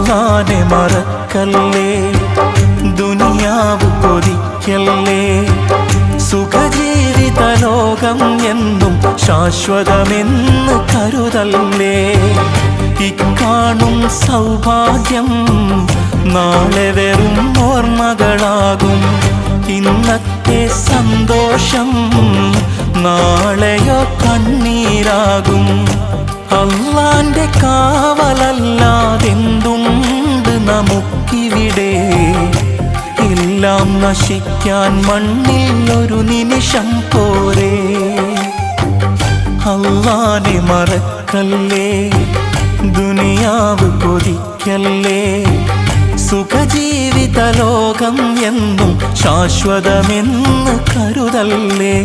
അല്ലാനെ മറക്കല്ലേ, ദുനിയാവ് കൊതിക്കല്ലേ. സുഖജീവിത ലോകം എന്നും ശാശ്വതമെന്ന് കരുതല്ലേ. ഇക്കാണും സൗഭാഗ്യം നാളെ വെറും ഓർമ്മകളാകും. ഇന്നത്തെ സന്തോഷം നാളെയോ കണ്ണീരാകും. അല്ലാന്റെ കാവലല്ലാതെന്തുണ്ട് നമുക്കിവിടെ? എല്ലാം നശിക്കാൻ മണ്ണിൽ ഒരു നിമിഷം പോരെ. അല്ലാനെ മറക്കല്ലേ, ദുനിയാവ് കൊതിക്കല്ലേ. സുഖജീവിത ലോകം എന്നും ശാശ്വതമെന്ന് കരുതല്ലേ.